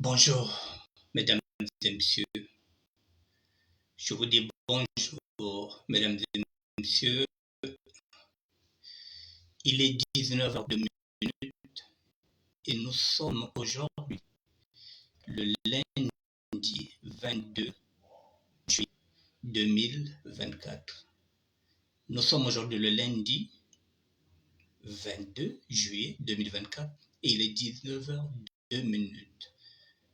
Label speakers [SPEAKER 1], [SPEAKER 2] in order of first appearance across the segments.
[SPEAKER 1] Bonjour, mesdames et messieurs. Je vous dis bonjour, mesdames et messieurs. Il est 19h02 et nous sommes aujourd'hui le lundi 22 juillet 2024. Nous sommes aujourd'hui le lundi 22 juillet 2024 et il est 19h02.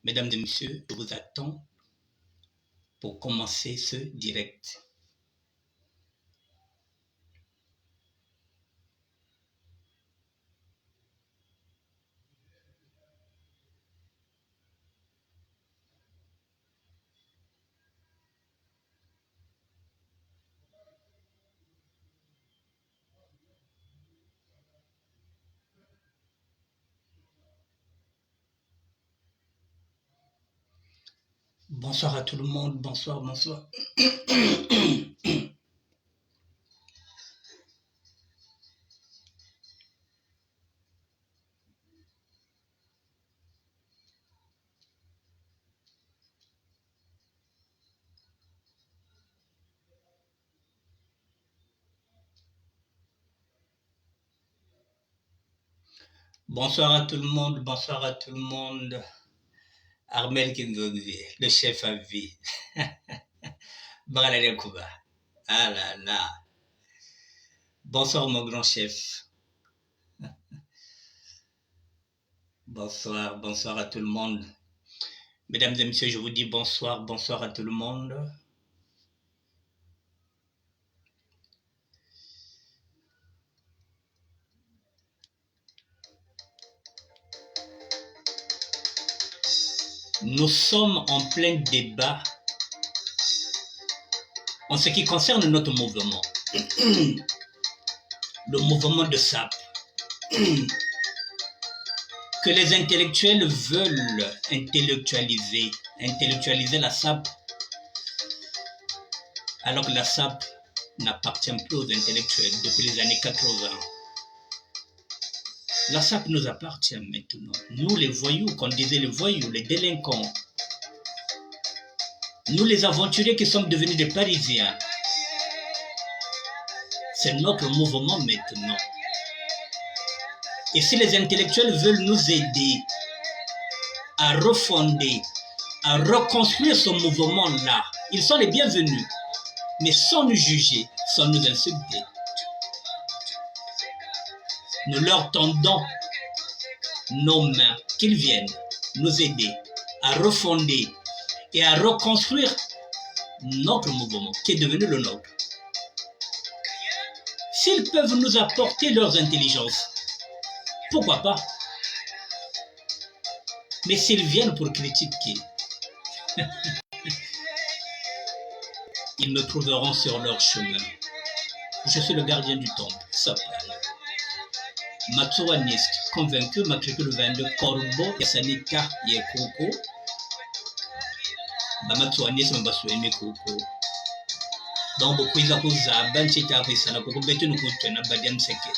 [SPEAKER 1] Mesdames et messieurs, je vous attends pour commencer ce direct. Bonsoir à tout le monde, bonsoir. Bonsoir à tout le monde, Armel Kinzozi, le chef à vie. Barala Kuba. Ah là là. Bonsoir mon grand chef. Bonsoir à tout le monde. Mesdames et messieurs, je vous dis bonsoir à tout le monde. Nous sommes en plein débat en ce qui concerne notre mouvement. Le mouvement de SAP. Que les intellectuels veulent intellectualiser la SAP, alors que la SAP n'appartient plus aux intellectuels depuis les années 80. La SAP nous appartient maintenant. Nous les voyous, qu'on disait les voyous, les délinquants. Nous les aventuriers qui sommes devenus des Parisiens. C'est notre mouvement maintenant. Et si les intellectuels veulent nous aider à refonder, à reconstruire ce mouvement-là, ils sont les bienvenus. Mais sans nous juger, sans nous insulter. Nous leur tendons nos mains, qu'ils viennent nous aider à refonder et à reconstruire notre mouvement qui est devenu le nôtre. S'ils peuvent nous apporter leurs intelligences, pourquoi pas? Mais s'ils viennent pour critiquer, ils me trouveront sur leur chemin. Je suis le gardien du temple, Sopal. Matsuaniste, convaincu, matricule 22, Corbeau, Yasanita, Yekoko. Matsuaniste, Mbasoueme Koko. Donc, beaucoup de choses à Banchita, Vissana, Koko, Betun Kutena, Badiam Seke.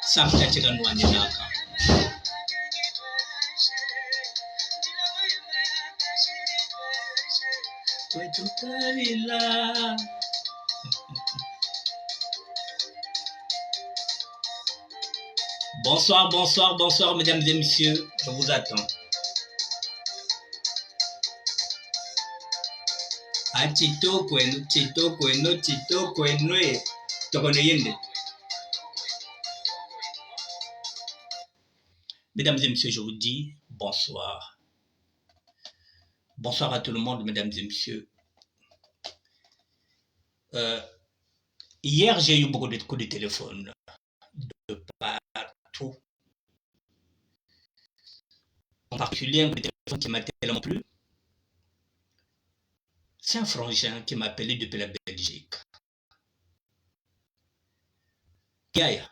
[SPEAKER 1] Safta Cheganwanaka. Bonsoir, mesdames et messieurs, je vous attends. Chito kwenu, tokoneyende. Mesdames et messieurs, je vous dis bonsoir. Bonsoir à tout le monde, mesdames et messieurs. Hier, j'ai eu beaucoup de coups de téléphone de partout. En particulier, un coup de téléphone qui m'a tellement plu. C'est un frangin qui m'a appelé depuis la Belgique. Gaya,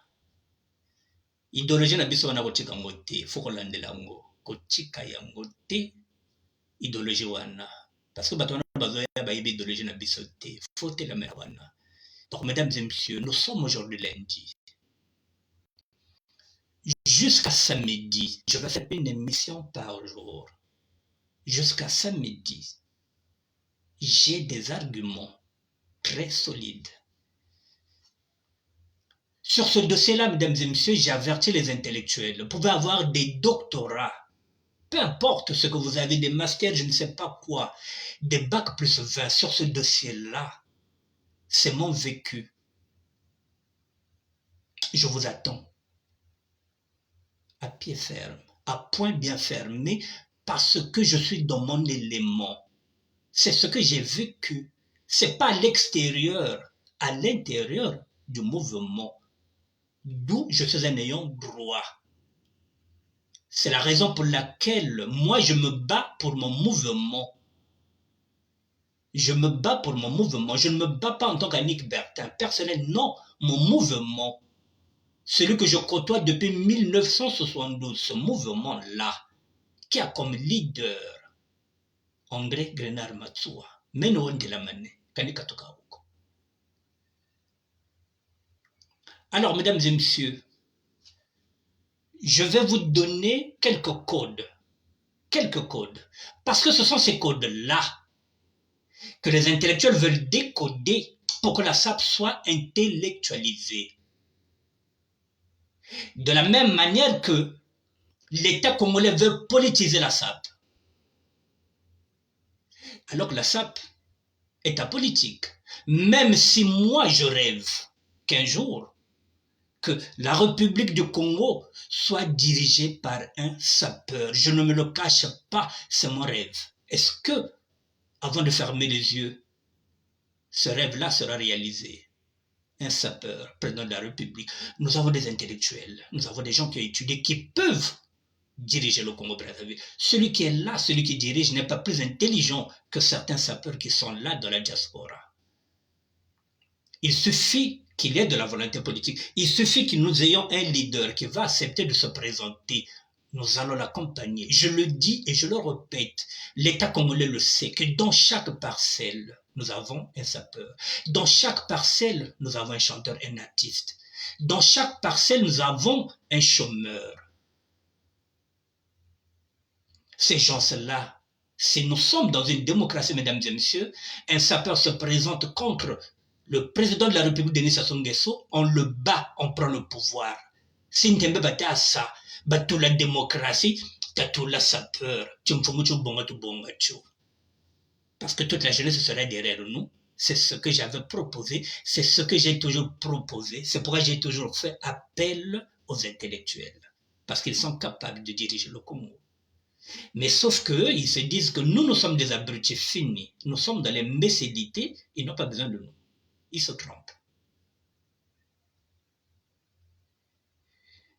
[SPEAKER 1] idéologie na biso wana kotika ngo te, faut kolandela ngo, kotika yango te, idéologie wana. Parce que bato wana bazoya bayebi idéologie na biso te, faut te la mera wana. Donc, mesdames et messieurs, nous sommes aujourd'hui lundi. jusqu'à samedi, je vais faire une émission par jour. Jusqu'à samedi, j'ai des arguments très solides. Sur ce dossier-là, mesdames et messieurs, j'ai averti les intellectuels. Vous pouvez avoir des doctorats, peu importe ce que vous avez, des masters, je ne sais pas quoi, des bacs plus 20 sur ce dossier-là. C'est mon vécu. Je vous attends à pied ferme, à point bien fermé, parce que je suis dans mon élément. C'est ce que j'ai vécu. C'est pas à l'extérieur, à l'intérieur du mouvement. D'où je suis un ayant droit. C'est la raison pour laquelle moi je me bats pour mon mouvement. Je me bats pour mon mouvement. Je ne me bats pas en tant qu'Annick Bertin, personnel, non, mon mouvement. Celui que je côtoie depuis 1972, ce mouvement-là, qui a comme leader André Grenard Matsoua, Meno Ndelamane, Kanikatoka Huko. Alors, mesdames et messieurs, je vais vous donner quelques codes. Quelques codes. Parce que ce sont ces codes-là que les intellectuels veulent décoder pour que la SAP soit intellectualisée. De la même manière que l'État congolais veut politiser la SAP. Alors que la SAP est apolitique. Même si moi je rêve qu'un jour, que la République du Congo soit dirigée par un sapeur. Je ne me le cache pas, c'est mon rêve. Est-ce que, avant de fermer les yeux, ce rêve-là sera réalisé? Un sapeur, président de la République. Nous avons des intellectuels, nous avons des gens qui ont étudié, qui peuvent diriger le Congo-Brazzaville. Celui qui est là, celui qui dirige, n'est pas plus intelligent que certains sapeurs qui sont là dans la diaspora. Il suffit qu'il y ait de la volonté politique. Il suffit que nous ayons un leader qui va accepter de se présenter. Nous allons l'accompagner. Je le dis et je le répète. L'État congolais le sait que dans chaque parcelle, nous avons un sapeur. Dans chaque parcelle, nous avons un chanteur, un artiste. Dans chaque parcelle, nous avons un chômeur. Ces gens-là, si nous sommes dans une démocratie, mesdames et messieurs, un sapeur se présente contre le président de la République, Denis Sassou Nguesso, on le bat, on prend le pouvoir. Si Ntembe bata ça, batou la démocratie, tatou la sapeur, parce que toute la jeunesse serait derrière nous. C'est ce que j'avais proposé, c'est ce que j'ai toujours proposé, c'est pourquoi j'ai toujours fait appel aux intellectuels, parce qu'ils sont capables de diriger le Congo. Mais sauf qu'eux, ils se disent que nous sommes des abrutis finis. Nous sommes dans les imbécilités, ils n'ont pas besoin de nous. Ils se trompent.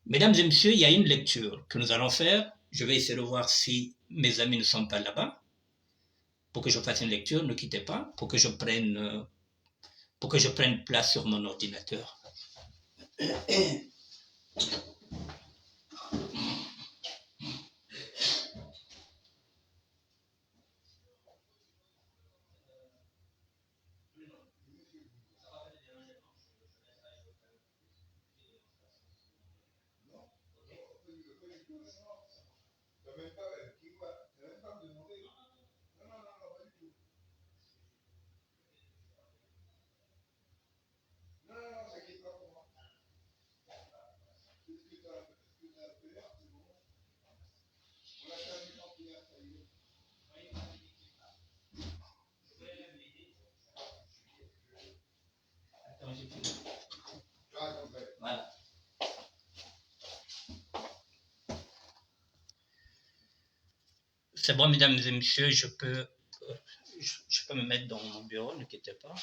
[SPEAKER 1] Mesdames et messieurs, il y a une lecture que nous allons faire. Je vais essayer de voir si mes amis ne sont pas là-bas. Pour que je fasse une lecture, ne quittez pas, pour que je prenne place sur mon ordinateur. Voilà. C'est bon, mesdames et messieurs, je peux me mettre dans mon bureau, ne quittez pas.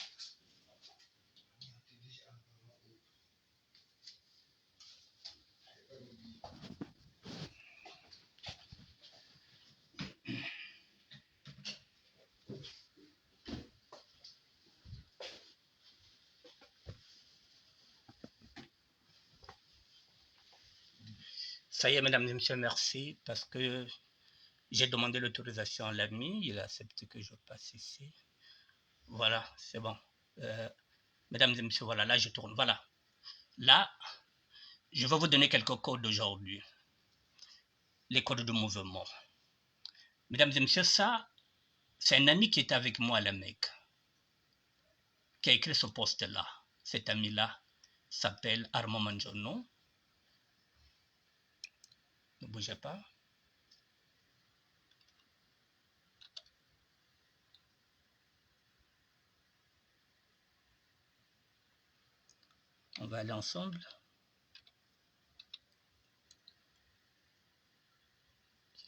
[SPEAKER 1] Ça y est, mesdames et messieurs, merci, parce que j'ai demandé l'autorisation à l'ami, il a accepté que je passe ici. Voilà, c'est bon. Mesdames et messieurs, voilà, là je tourne. Voilà. Là, Je vais vous donner quelques codes aujourd'hui. Les codes de mouvement. Mesdames et messieurs, ça, c'est un ami qui était avec moi à la Mecque, qui a écrit ce post-là. Cet ami-là s'appelle Armand Manjono. Ne bougez pas. On va aller ensemble.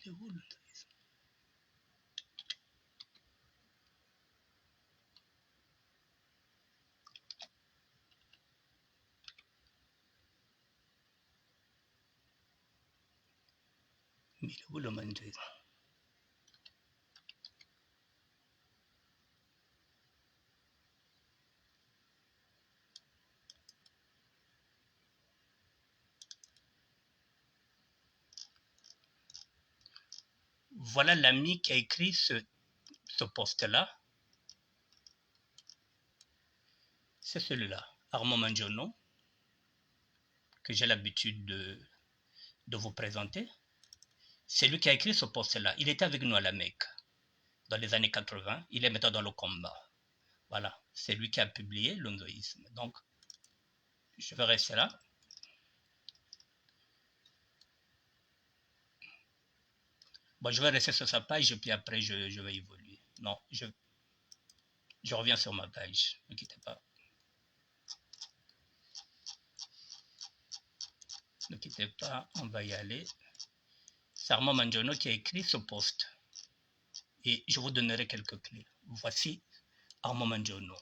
[SPEAKER 1] Il est où le tourisme? Mais il est où le Manjono? Voilà l'ami qui a écrit ce post-là. C'est celui-là, Armand Manjono, que j'ai l'habitude de vous présenter. C'est lui qui a écrit ce post-là. Il était avec nous à la Mecque dans les années 80. Il est maintenant dans le combat. Voilà, c'est lui qui a publié l'onzoïsme. Donc, je vais rester là. Bon, je vais rester sur sa page et puis après, je vais évoluer. Non, je reviens sur ma page. Ne quittez pas. Ne quittez pas, on va y aller. C'est Armand Manjono qui a écrit ce post. Et je vous donnerai quelques clés. Voici Armand Manjono.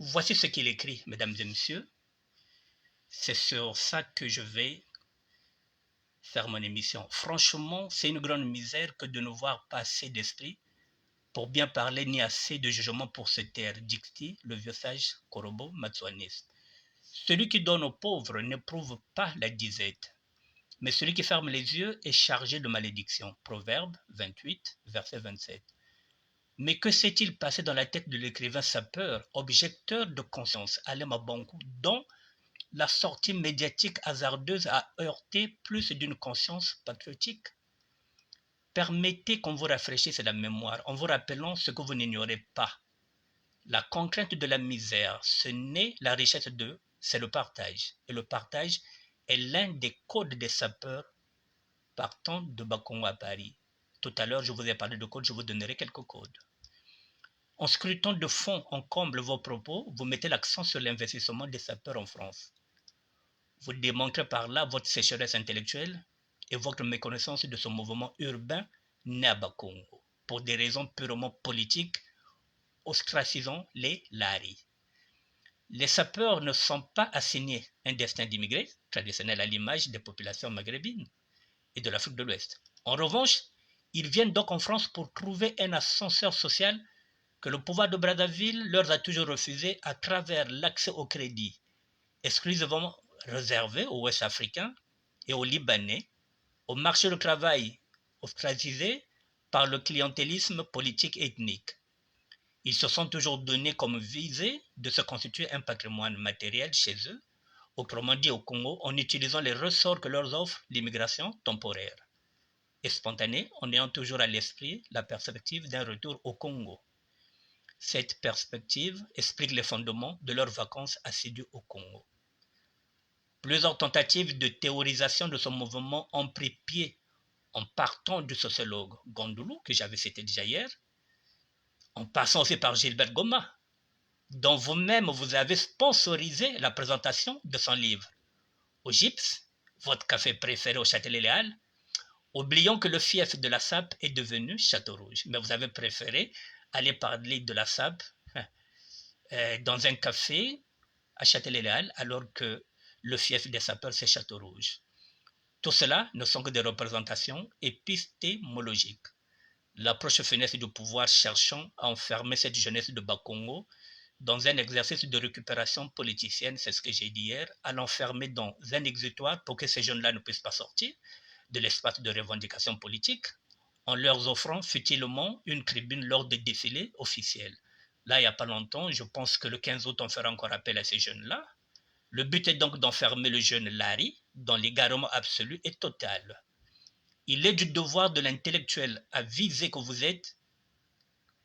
[SPEAKER 1] Voici ce qu'il écrit, mesdames et messieurs. C'est sur ça que je vais faire mon émission. Franchement, c'est une grande misère que de ne voir pas assez d'esprit pour bien parler ni assez de jugement pour se taire, dicti le vieux sage Korobo Matsuanis. Celui qui donne aux pauvres n'éprouve pas la disette, mais celui qui ferme les yeux est chargé de malédiction. Proverbe 28, verset 27. Mais que s'est-il passé dans la tête de l'écrivain sapeur, objecteur de conscience, Alema Bankou, dont la sortie médiatique hasardeuse a heurté plus d'une conscience patriotique? Permettez qu'on vous rafraîchisse la mémoire en vous rappelant ce que vous n'ignorez pas. La contrainte de la misère, ce n'est la richesse c'est le partage. Et le partage est l'un des codes des sapeurs partant de Bakongo à Paris. Tout à l'heure, je vous ai parlé de codes, je vous donnerai quelques codes. En scrutant de fond en comble vos propos, vous mettez l'accent sur l'investissement des sapeurs en France. Vous démontrez par là votre sécheresse intellectuelle et votre méconnaissance de ce mouvement urbain né à Bakongo, pour des raisons purement politiques, ostracisant les Lari. Les sapeurs ne sont pas assignés un destin d'immigrés, traditionnel à l'image des populations maghrébines et de l'Afrique de l'Ouest. En revanche, ils viennent donc en France pour trouver un ascenseur social que le pouvoir de Brazzaville leur a toujours refusé à travers l'accès au crédit, exclusivement réservé aux Ouest-Africains et aux Libanais, au marché du travail ostracisé par le clientélisme politique ethnique. Ils se sont toujours donné comme visée de se constituer un patrimoine matériel chez eux, autrement dit au Congo, en utilisant les ressorts que leur offre l'immigration temporaire et spontanée, en ayant toujours à l'esprit la perspective d'un retour au Congo. Cette perspective explique les fondements de leurs vacances assidues au Congo. Plusieurs tentatives de théorisation de ce mouvement ont pris pied en partant du sociologue Gondoulou, que j'avais cité déjà hier, en passant aussi par Gilbert Goma, dont vous-même vous avez sponsorisé la présentation de son livre. Au Gypse, votre café préféré au Châtelet-Léal, oublions que le fief de la SAP est devenu Château-Rouge, mais vous avez préféré aller parler de la SAP dans un café à Châtelet-Léal, alors que le fief des sapeurs, c'est Château-Rouge. Tout cela ne sont que des représentations épistémologiques. L'approche funeste du pouvoir cherchant à enfermer cette jeunesse de Bakongo dans un exercice de récupération politicienne, c'est ce que j'ai dit hier, à l'enfermer dans un exutoire pour que ces jeunes-là ne puissent pas sortir de l'espace de revendication politique, en leur offrant futilement une tribune lors des défilés officiels. Là, il n'y a pas longtemps, je pense que le 15 août, on fera encore appel à ces jeunes-là. Le but est donc d'enfermer le jeune Larry dans l'égarement absolu et total. Il est du devoir de l'intellectuel avisé que vous êtes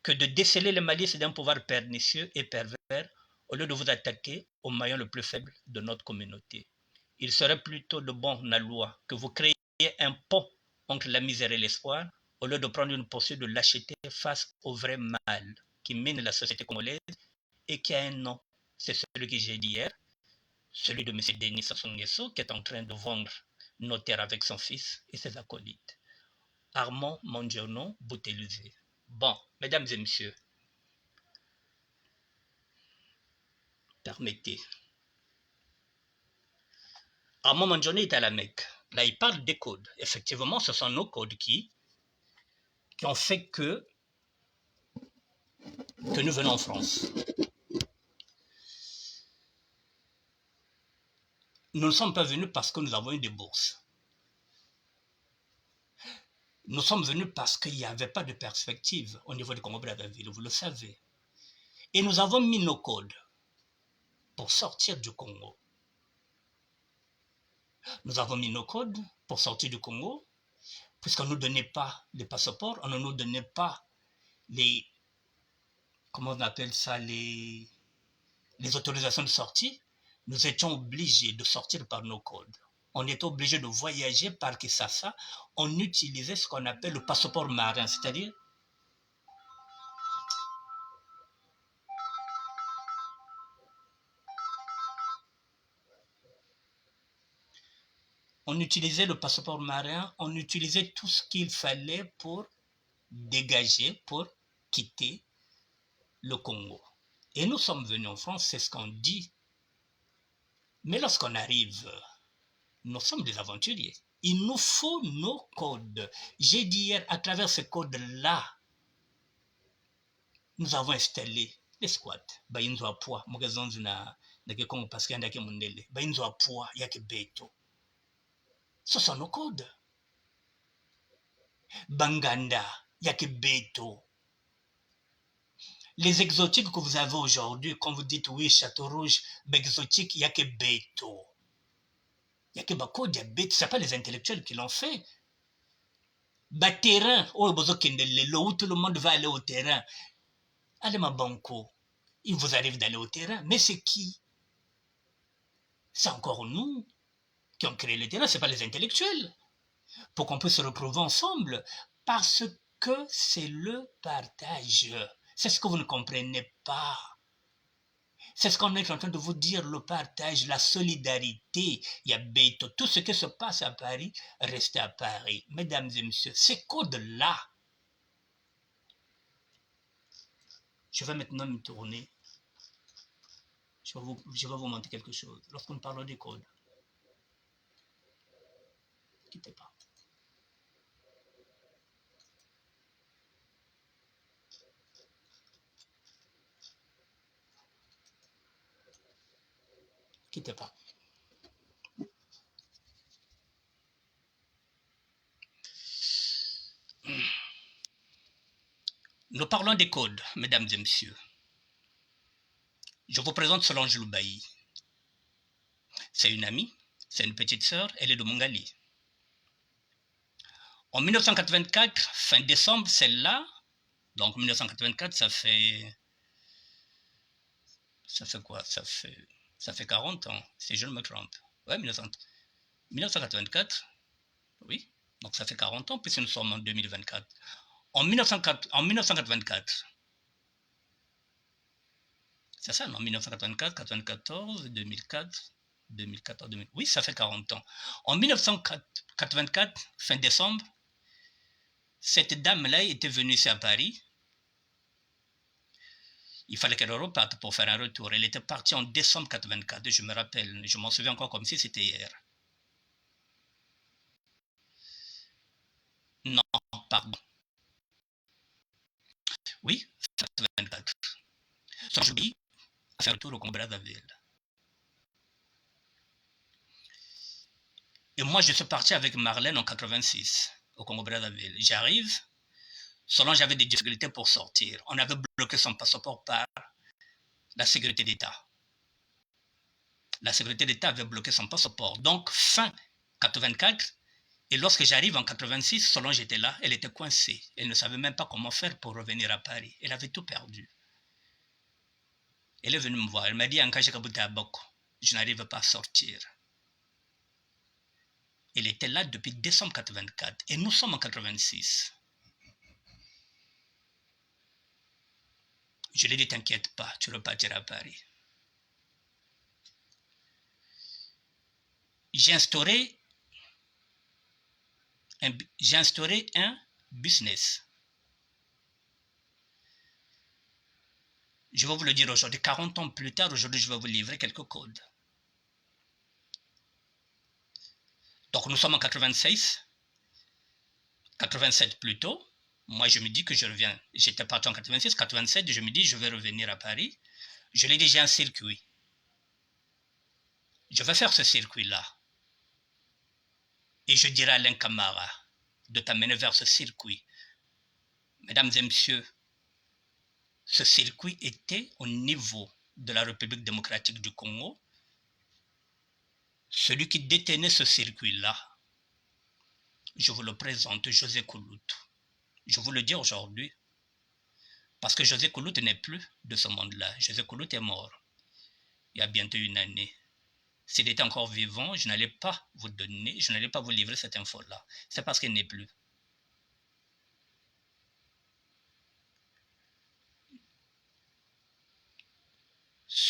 [SPEAKER 1] que de déceler les malices d'un pouvoir pernicieux et pervers au lieu de vous attaquer au maillon le plus faible de notre communauté. Il serait plutôt de bon aloi que vous créiez un pont entre la misère et l'espoir au lieu de prendre une posture de lâcheté face au vrai mal qui mine la société congolaise et qui a un nom. C'est celui que j'ai dit hier, celui de M. Denis Sassou Nguesso qui est en train de vendre nos terres avec son fils et ses acolytes. Armand Mondjono Boutelusé. Bon, mesdames et messieurs, permettez. Armand Mondjono est à la Mecque. Là, il parle des codes. Effectivement, ce sont nos codes qui ont fait que nous venons en France. Nous ne sommes pas venus parce que nous avons eu des bourses. Nous sommes venus parce qu'il n'y avait pas de perspective au niveau du Congo-Brazzaville, vous le savez. Et nous avons mis nos codes pour sortir du Congo. Nous avons mis nos codes pour sortir du Congo, puisqu'on ne nous donnait pas les passeports, on ne nous donnait pas les, comment on appelle ça, les autorisations de sortie. Nous étions obligés de sortir par nos codes. On était obligé de voyager par Kinshasa. On utilisait ce qu'on appelle le passeport marin, c'est-à-dire on utilisait le passeport marin, on utilisait tout ce qu'il fallait pour dégager, pour quitter le Congo. Et nous sommes venus en France, c'est ce qu'on dit. Mais lorsqu'on arrive, nous sommes des aventuriers. Il nous faut nos codes. J'ai dit hier, à travers ces codes-là, nous avons installé les squats. Bainzo a poids, mugazonzi na Congo parce qu'il y a qui mundele. Bainzo a poids, il y a que beto. Ce sont nos codes. Banganda, il y a que beto. Les exotiques que vous avez aujourd'hui, quand vous dites oui, Château Rouge, exotique, il n'y a que beto. Il n'y a que Bako diabète, ce n'est pas les intellectuels qui l'ont fait. Terrain, où tout le monde va aller au terrain. Allez ma banco, il vous arrive d'aller au terrain, mais c'est qui? C'est encore nous qui ont créé le terrain, ce n'est pas les intellectuels. Pour qu'on puisse se retrouver ensemble, parce que c'est le partage. C'est ce que vous ne comprenez pas. C'est ce qu'on est en train de vous dire, le partage, la solidarité. Il y a Beto. Tout ce qui se passe à Paris, restez à Paris. Mesdames et messieurs, ces codes-là, je vais maintenant me tourner. Je vais vous montrer quelque chose. Lorsqu'on parle des codes, ne quittez pas. Quittez pas. Nous parlons des codes, mesdames et messieurs. Je vous présente Solange Loubaï. C'est une amie, c'est une petite sœur, elle est de Mongali. En 1984, fin décembre, celle-là, donc 1984, ça fait quoi? Ça fait 40 ans, si je ne me trompe. Ouais, 1984, oui, donc ça fait 40 ans, puisque nous sommes en 2024. En 1984, c'est ça, non? 1984, 94, 2004, 2014, 2000. Oui, ça fait 40 ans. En 1984, fin décembre, cette dame-là était venue ici à Paris. Il fallait qu'elle reparte pour faire un retour. Elle était partie en décembre 84, je me rappelle. Je m'en souviens encore comme si c'était hier. Non, pardon. Oui, 84. Son jubilé a fait un retour au Congo-Brazzaville. Et moi, je suis parti avec Marlène en 86 au Congo-Brazzaville. J'arrive, Solange avait des difficultés pour sortir. On avait bloqué son passeport par la sécurité d'État. La sécurité d'État avait bloqué son passeport. Donc, fin 84, et lorsque j'arrive en 86, Solange était là, elle était coincée. Elle ne savait même pas comment faire pour revenir à Paris. Elle avait tout perdu. Elle est venue me voir. Elle m'a dit, Anka Jekabouté à Boko, je n'arrive pas à sortir. Elle était là depuis décembre 84 et nous sommes en 86. Je lui ai dit, t'inquiète pas, tu repartiras à Paris. J'ai instauré un business. Je vais vous le dire aujourd'hui, 40 ans plus tard, aujourd'hui, je vais vous livrer quelques codes. Donc, nous sommes en 86, 87 plutôt. Moi, je me dis que je reviens. J'étais parti en 86, 87, je me dis, je vais revenir à Paris. Je lui ai dit, j'ai un circuit. Je vais faire ce circuit-là. Et je dirai à Alain Camara de t'amener vers ce circuit. Mesdames et messieurs, ce circuit était au niveau de la République démocratique du Congo. Celui qui détenait ce circuit-là, je vous le présente, José Koulout. Je vous le dis aujourd'hui, parce que José Koulout n'est plus de ce monde-là. José Koulout est mort il y a bientôt une année. S'il était encore vivant, je n'allais pas vous donner, je n'allais pas vous livrer cette info-là. C'est parce qu'il n'est plus.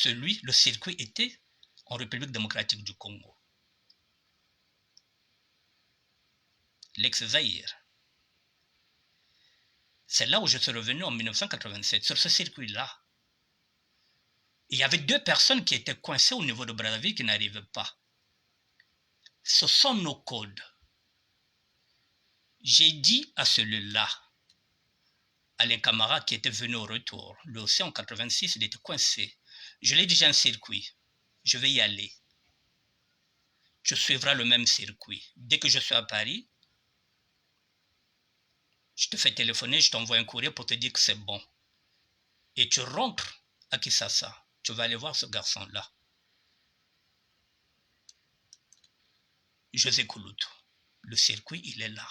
[SPEAKER 1] Le circuit était en République démocratique du Congo. L'ex-Zaïre. C'est là où je suis revenu en 1987, sur ce circuit-là. Il y avait 2 personnes qui étaient coincées au niveau de Brazzaville qui n'arrivaient pas. Ce sont nos codes. J'ai dit à celui-là, Alain Camara qui était venu au retour, lui aussi en 86, il était coincé. Je lui ai dit, j'ai un circuit, je vais y aller. Tu suivras le même circuit. Dès que je suis à Paris, je te fais téléphoner, je t'envoie un courrier pour te dire que c'est bon. Et tu rentres à Kinshasa. Tu vas aller voir ce garçon-là. José Koulout. Le circuit, il est là.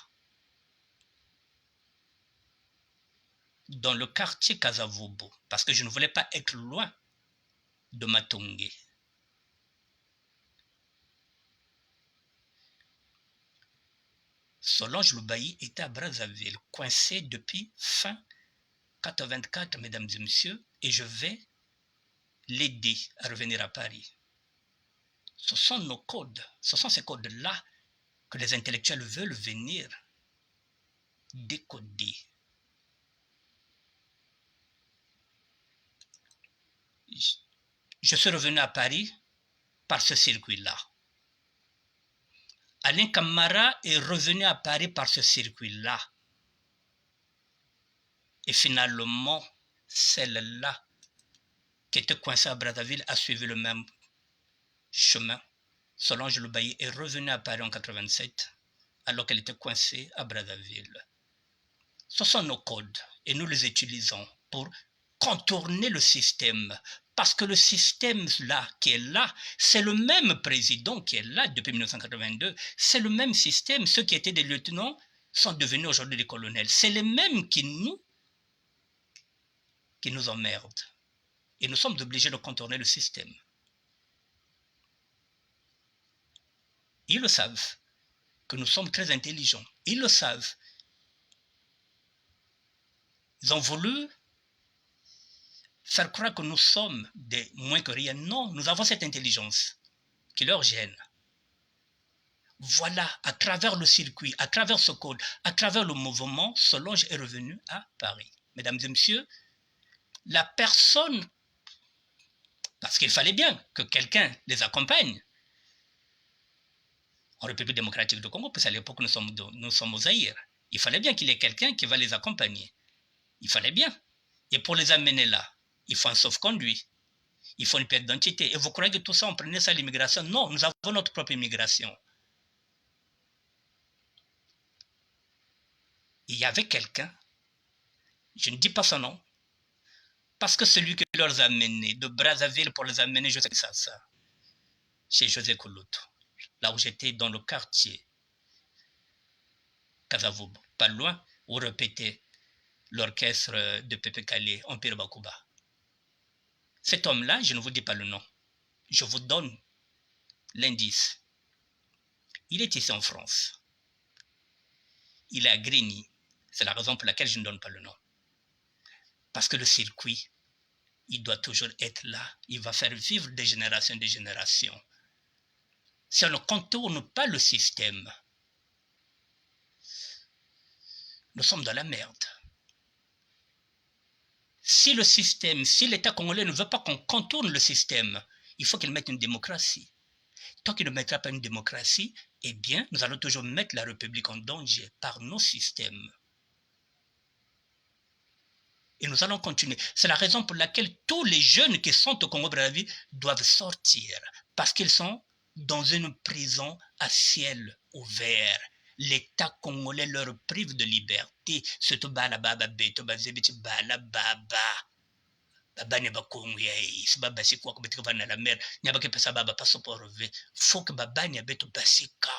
[SPEAKER 1] Dans le quartier Kazavobo, parce que je ne voulais pas être loin de Matongé. Solange Loubaï était à Brazzaville, coincé depuis fin 84, mesdames et messieurs, et je vais l'aider à revenir à Paris. Ce sont nos codes, ce sont ces codes-là que les intellectuels veulent venir décoder. Je suis revenu à Paris par ce circuit-là. Alain Camara est revenu à Paris par ce circuit-là. Et finalement, celle-là qui était coincée à Brazzaville a suivi le même chemin. Solange Loubaï est revenue à Paris en 87 alors qu'elle était coincée à Brazzaville. Ce sont nos codes et nous les utilisons pour contourner le système. Parce que le système là qui est là, c'est le même président qui est là depuis 1982. C'est le même système. Ceux qui étaient des lieutenants sont devenus aujourd'hui des colonels. C'est les mêmes qui nous emmerdent. Et nous sommes obligés de contourner le système. Ils le savent, que nous sommes très intelligents. Ils le savent. Ils ont voulu faire croire que nous sommes des moins que rien. Non, nous avons cette intelligence qui leur gêne. Voilà, à travers le circuit, à travers ce code, à travers le mouvement, Solange est revenu à Paris. Mesdames et messieurs, la personne, parce qu'il fallait bien que quelqu'un les accompagne en République démocratique du Congo, parce qu'à l'époque nous sommes au Zaïre. Il fallait bien qu'il y ait quelqu'un qui va les accompagner. Il fallait bien. Et pour les amener là, il faut un sauf-conduit. Il faut une pièce d'identité. Et vous croyez que tout ça, on prenait ça à l'immigration? Non, nous avons notre propre immigration. Il y avait quelqu'un Je ne dis pas son nom. Parce que celui qui leur a amené de Brazzaville pour les amener jusqu'à Kinshasa, chez José Kouloutou, là où j'étais dans le quartier Kasavubu, pas loin, où répétait l'orchestre de Pepe Kale, Empire Bakuba. Cet homme-là, je ne vous dis pas le nom. Je vous donne l'indice. Il est ici en France. Il est à Grigny. C'est la raison pour laquelle je ne donne pas le nom. Parce que le circuit, il doit toujours être là. Il va faire vivre des générations. Si on ne contourne pas le système, nous sommes dans la merde. Si l'État congolais ne veut pas qu'on contourne le système, il faut qu'il mette une démocratie. Tant qu'il ne mettra pas une démocratie, eh bien, nous allons toujours mettre la République en danger par nos systèmes. Et nous allons continuer. C'est la raison pour laquelle tous les jeunes qui sont au Congo-Brazzaville doivent sortir, parce qu'ils sont dans une prison à ciel ouvert. L'État congolais leur prive de liberté. Surtout bala baba beto bazebiti bala baba. Baba ne bakongo ya si baba si kwa kubetika vana la mer. Nyaba ke pesa baba paso pour relever. Faut que baba ne beto basika.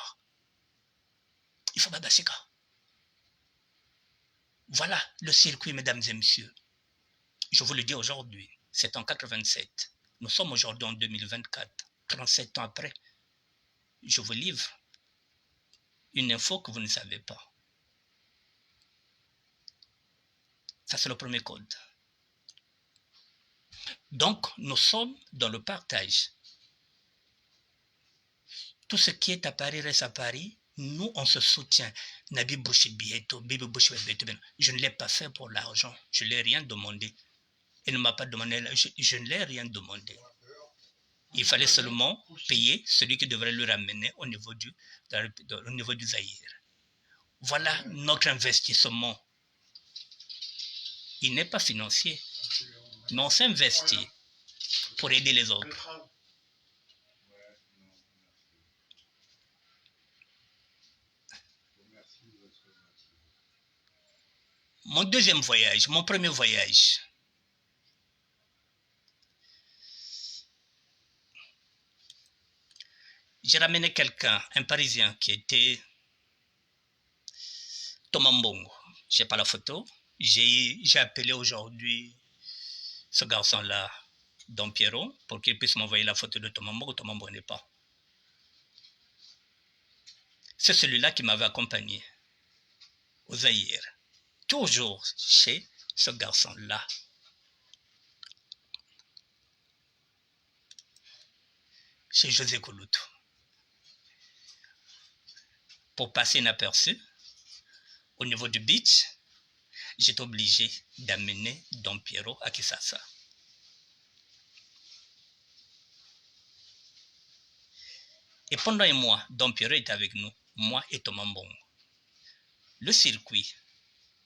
[SPEAKER 1] Il faut baba sika. Voilà le circuit, mesdames et messieurs. Je vous le dis aujourd'hui, c'est en 87. Nous sommes aujourd'hui en 2024, 37 ans après. Je vous livre une info que vous ne savez pas. Ça, c'est le premier code. Donc, nous sommes dans le partage. Tout ce qui est à Paris reste à Paris. Nous, on se soutient. Je ne l'ai pas fait pour l'argent. Je ne l'ai rien demandé. Il ne m'a pas demandé. Je ne l'ai rien demandé. Il fallait seulement payer celui qui devrait le ramener au niveau du Zaïre. Voilà notre investissement. Il n'est pas financier, mais on s'investit pour aider les autres. Mon deuxième voyage, mon premier voyage, j'ai ramené quelqu'un, un Parisien qui était Thomas Mbongo. Je n'ai pas la photo. J'ai appelé aujourd'hui ce garçon-là, Don Pierrot, pour qu'il puisse m'envoyer la photo de Thomas Mbongo. Thomas Mbongo n'est pas. C'est celui-là qui m'avait accompagné au Zaïre. Toujours chez ce garçon-là. Chez José Kouloutou. Pour passer inaperçu, au niveau du beach, j'étais obligé d'amener Don Pierrot à Kinshasa. Et pendant un mois, Don Pierrot était avec nous, moi et Thomas Mbongo. Le circuit,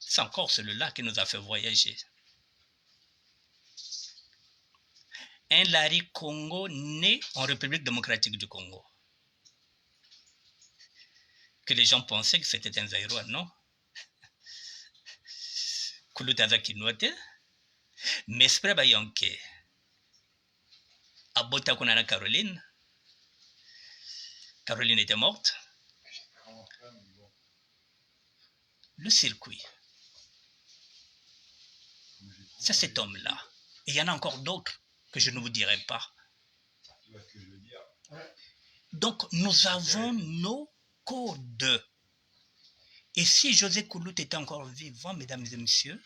[SPEAKER 1] c'est encore celui-là qui nous a fait voyager. Un Larry Congo né en République démocratique du Congo. Que les gens pensaient que c'était un Zaïrois, non? Kouloutaza Kinote, mais Spre Bayonke, Abota Konana Caroline. Caroline était morte. Le circuit, c'est cet homme-là. Et il y en a encore d'autres que je ne vous dirai pas. Donc, nous avons nos codes. Et si José Kouloutou était encore vivant, mesdames et messieurs,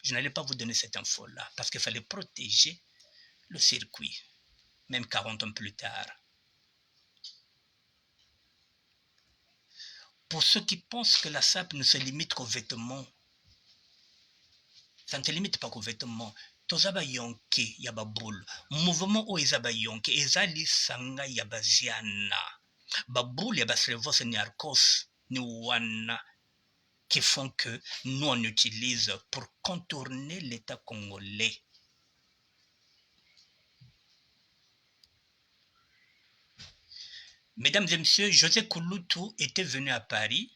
[SPEAKER 1] je n'allais pas vous donner cette info-là, parce qu'il fallait protéger le circuit, même 40 ans plus tard. Pour ceux qui pensent que la SAP ne se limite qu'aux vêtements, ça ne se limite pas qu'aux vêtements. Tozaba yonke yababoul. Mouvement o ezaba yonke ezali sanga yabaziana. Baboul yabasrevos ni arkos ni wana qui font que nous on utilise pour contourner l'État congolais. Mesdames et messieurs, José Kouloutou était venu à Paris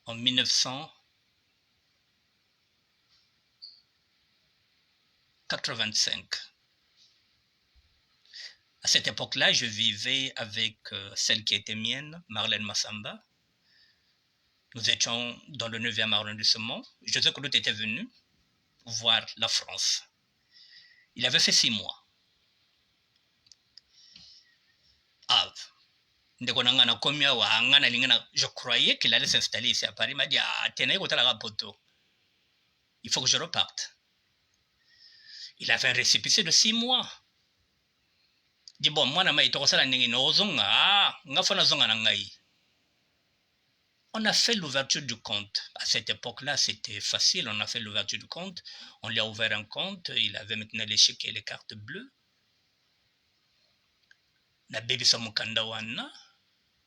[SPEAKER 1] en 1985. À cette époque-là, je vivais avec celle qui était mienne, Marlène Massamba. Nous étions dans le 9e arrondissement. José Koulout était venu voir la France. Il avait fait 6 mois. Ah, je croyais qu'il allait s'installer ici à Paris. Il m'a dit, il faut que je reparte. Il avait un récépissé de 6 mois. Il dit, bon, moi, on a fait l'ouverture du compte. À cette époque-là, c'était facile. On a fait l'ouverture du compte. On lui a ouvert un compte. Il avait maintenant les chèques et les cartes bleues. Na baby sa mukanda wana.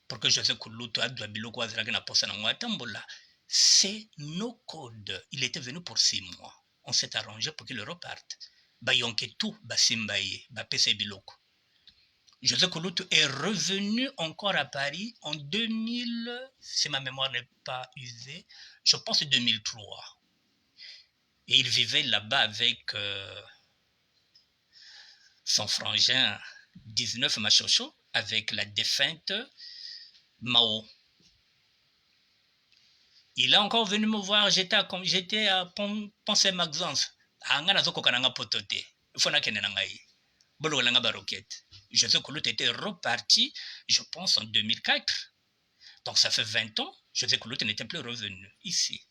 [SPEAKER 1] Pour que José Koulout adwa biloko azalaki na posa na ngwa tambola. C'est nos codes. Il était venu pour 6 mois. On s'est arrangé pour qu'il reparte. Bayonke tout, basimbaye, bapese biloko. José Koulout est revenu encore à Paris en 2000, si ma mémoire n'est pas usée, je pense 2003. Et il vivait là-bas avec son frangin 19 Machocho, avec la défunte Mao. Il est encore venu me voir, j'étais à Ponce Maxence. José Koulout était reparti, je pense, en 2004. Donc ça fait 20 ans, José Koulout n'était plus revenu ici.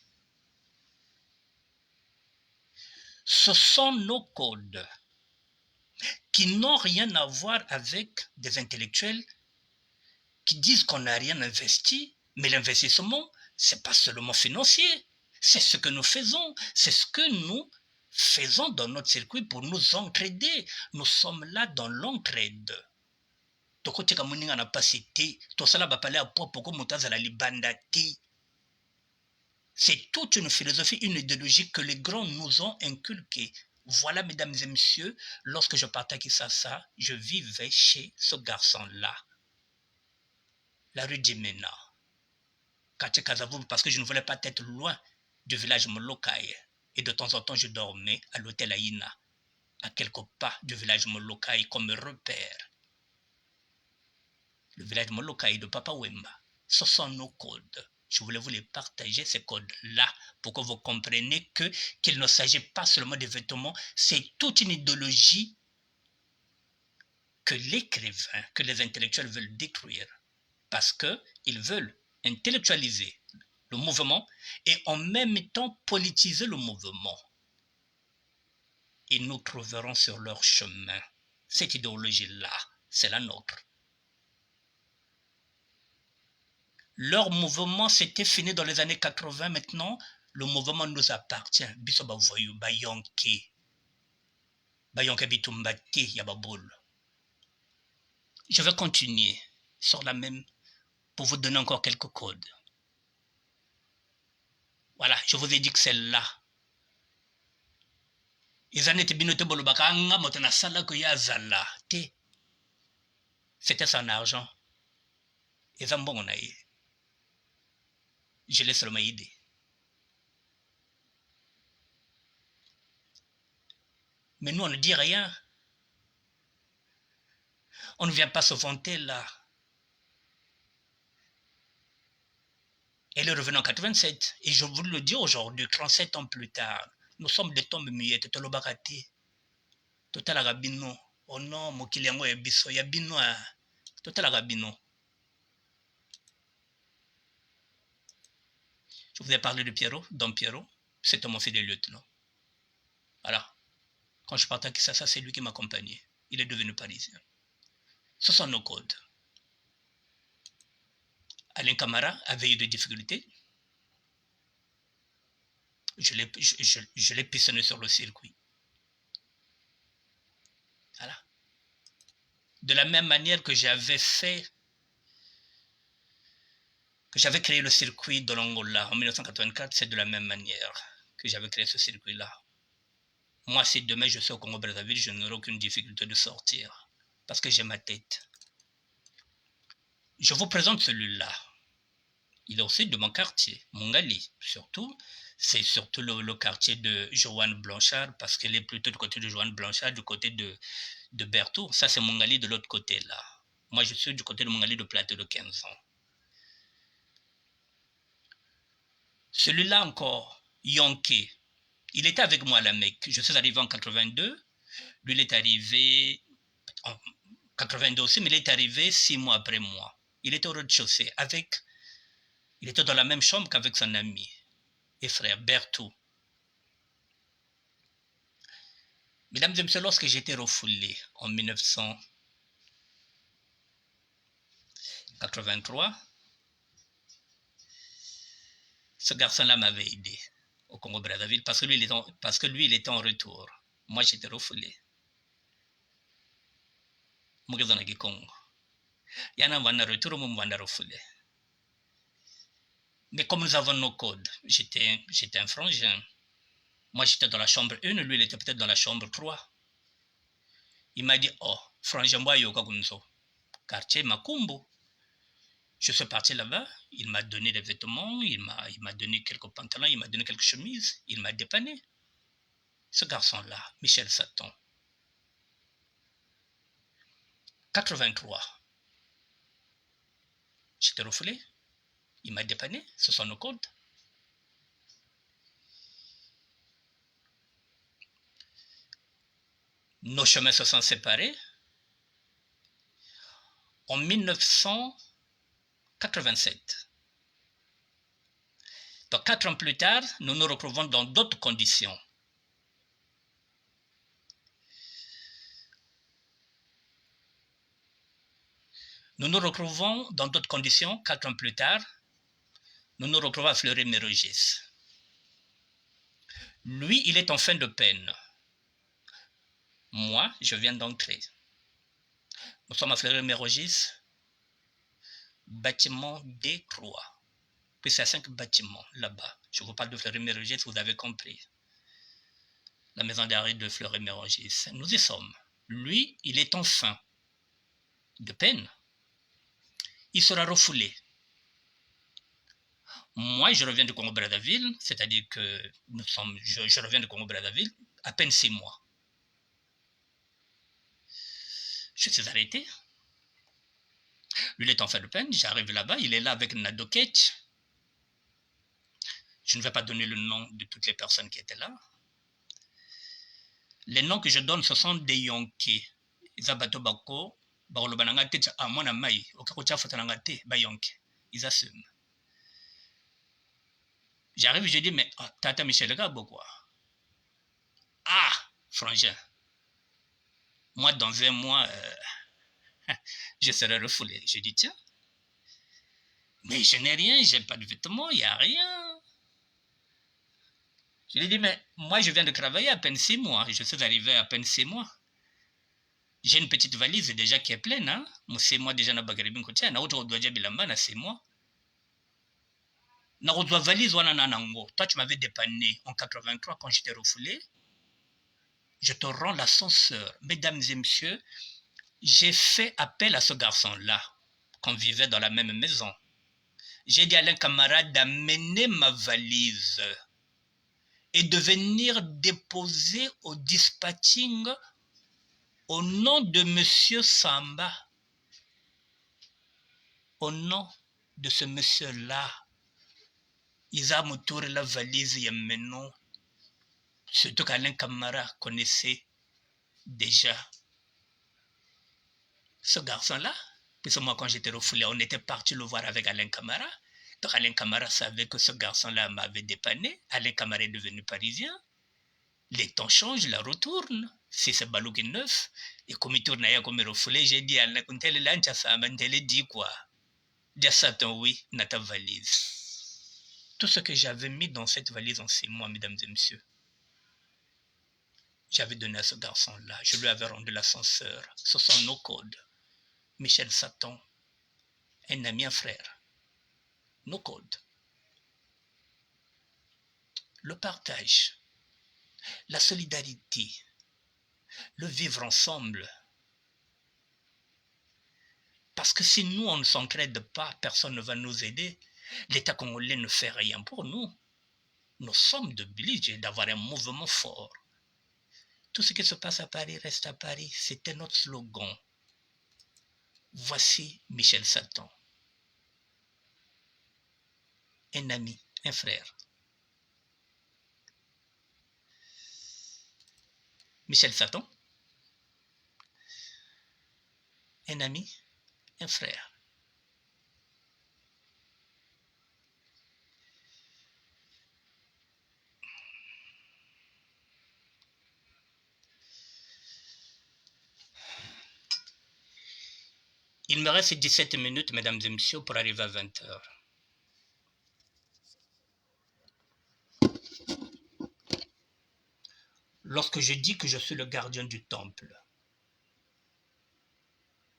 [SPEAKER 1] Ce sont nos codes qui n'ont rien à voir avec des intellectuels qui disent qu'on n'a rien investi, mais l'investissement, c'est pas seulement financier, c'est ce que nous faisons, c'est ce que nous faisons dans notre circuit pour nous entraider. Nous sommes là dans l'entraide. C'est toute une philosophie, une idéologie que les grands nous ont inculquée. Voilà, mesdames et messieurs, lorsque je partais à Kisasa, je vivais chez ce garçon-là. La rue Djimena. Parce que je ne voulais pas être loin du village Molokai. Et de temps en temps, je dormais à l'hôtel Aïna, à quelques pas du village Molokai comme repère. Le village Molokai de Papa Wemba. Ce sont nos codes. Je voulais vous les partager, ces codes-là, pour que vous compreniez qu'il ne s'agit pas seulement des vêtements, c'est toute une idéologie que l'écrivain, que les intellectuels veulent détruire, parce qu'ils veulent intellectualiser le mouvement et en même temps politiser le mouvement. Et nous trouverons sur leur chemin. Cette idéologie-là, c'est la nôtre. Leur mouvement s'était fini dans les années 80. Maintenant, le mouvement nous appartient. Je vais continuer sur la même pour vous donner encore quelques codes. Voilà, je vous ai dit que celle-là. C'était son argent. Je laisse le maïdé. Mais nous, on ne dit rien. On ne vient pas se vanter là. Elle est revenue en 87. Et je vous le dis aujourd'hui, 37 ans plus tard, nous sommes des tombes muettes. Total Arabino. Oh non, Mokiliango et Bisso. Yabino. Total Arabino. Je vous ai parlé de Pierrot, Don Pierrot. C'était mon fidèle lieutenant. Voilà. Quand je partais à Kisasa, c'est lui qui m'accompagnait. Il est devenu parisien. Ce sont nos codes. Alain Camara avait eu des difficultés. Je l'ai pistonné sur le circuit. Voilà. De la même manière que j'avais créé le circuit de l'Angola en 1984, c'est de la même manière que j'avais créé ce circuit-là. Moi, si demain je suis au Congo-Brazzaville, je n'aurai aucune difficulté de sortir parce que j'ai ma tête. Je vous présente celui-là. Il est aussi de mon quartier, Mongali, surtout. C'est surtout le quartier de Joanne Blanchard, parce qu'elle est plutôt du côté de Joanne Blanchard, du côté de Berthaud. Ça, c'est Mongali de l'autre côté, là. Moi, je suis du côté de Mongali de Plateau de 15 ans. Celui-là encore, Yonké, il était avec moi à la Mecque. Je suis arrivé en 82. Lui, il est arrivé en 82 aussi, mais il est arrivé 6 mois après moi. Il était au rez-de-chaussée il était dans la même chambre qu'avec son ami et frère Berthaud. Mesdames et messieurs, lorsque j'étais refoulé en 1983, ce garçon-là m'avait aidé au Congo-Brazzaville parce que lui, il était en retour. Moi, j'étais refoulé. Mugazana Congo. Yana vana retour, moi, vana refoulé. Mais comme nous avons nos codes, j'étais un frangin. Moi, j'étais dans la chambre 1, lui, il était peut-être dans la chambre 3. Il m'a dit, oh, frangin, moi, yoka gunzo. Quartier Makumbo. Je suis parti là-bas, il m'a donné des vêtements, il m'a donné quelques pantalons, il m'a donné quelques chemises, il m'a dépanné. Ce garçon-là, Michel Satan. 83. J'étais refoulé. Il m'a dépanné, ce sont nos codes. Nos chemins se sont séparés. En 1987. Donc 4 ans plus tard, nous nous retrouvons dans d'autres conditions. Nous nous retrouvons dans d'autres conditions, 4 ans plus tard. Nous nous retrouvons à Fleury-Mérogis. Lui, il est en fin de peine. Moi, je viens d'entrer. Nous sommes à Fleury-Mérogis, bâtiment D3. Puis c'est à 5 bâtiments là-bas. Je vous parle de Fleury-Mérogis, vous avez compris. La maison d'arrêt de Fleury-Mérogis. Nous y sommes. Lui, il est en fin de peine. Il sera refoulé. Moi, je reviens de Congo-Brazzaville, c'est-à-dire que je reviens de Congo-Brazzaville à peine 6 mois. Je suis arrêté. Lui, il est en fin de peine. J'arrive là-bas. Il est là avec Nadoket. Je ne vais pas donner le nom de toutes les personnes qui étaient là. Les noms que je donne, ce sont des Yonké. Zabato Bako, Barolobanangate, Amona Mai, Okakocha Fotanangate, Bayonké. Ils assument. J'arrive, je dis, mais Tata Michel Gabo, quoi. Ah, frangin. Moi, dans 1 mois, je serai refoulé. Je dis, tiens, mais je n'ai rien, je n'ai pas de vêtements, il n'y a rien. Je lui dis, mais moi, je viens de travailler à peine 6 mois. Je suis arrivé à peine 6 mois. J'ai une petite valise déjà qui est pleine. Hein? Moi, 6 mois déjà, na bagaribin kotia. Na autre doit bilamba na 6 mois. Na autre valise wana nanango. Toi, tu m'avais dépanné en 83 quand j'étais refoulé. Je te rends l'ascenseur. Mesdames et messieurs, j'ai fait appel à ce garçon-là, qu'on vivait dans la même maison. J'ai dit à l'un camarade d'amener ma valise et de venir déposer au dispatching au nom de monsieur Samba. Au nom de ce monsieur-là, ils ont motouré la valise et maintenant, surtout qu'Alain Camara connaissait déjà ce garçon-là. Puisque moi, quand j'étais refoulé, on était parti le voir avec Alain Camara. Donc Alain Camara savait que ce garçon-là m'avait dépanné. Alain Camara est devenu parisien. Les temps changent, la retourne. Si c'est Balou qui est neuf. Et comme il tourne à comme refoulé, j'ai dit à Alain Camara, il dit quoi? Dis Satan, oui, dans ta valise. Tout ce que j'avais mis dans cette valise en 6 mois, mesdames et messieurs, j'avais donné à ce garçon-là. Je lui avais rendu l'ascenseur. Ce sont nos codes. Michel Satan, un ami, un frère. Nos codes. Le partage, la solidarité, le vivre ensemble. Parce que si nous, on ne s'entraide pas, personne ne va nous aider. L'État congolais ne fait rien pour nous. Nous sommes obligés d'avoir un mouvement fort. Tout ce qui se passe à Paris reste à Paris. C'était notre slogan. Voici Michel Satan. Un ami, un frère. Michel Satan. Un ami, un frère. Il me reste 17 minutes, mesdames et messieurs, pour arriver à 20 heures. Lorsque je dis que je suis le gardien du temple,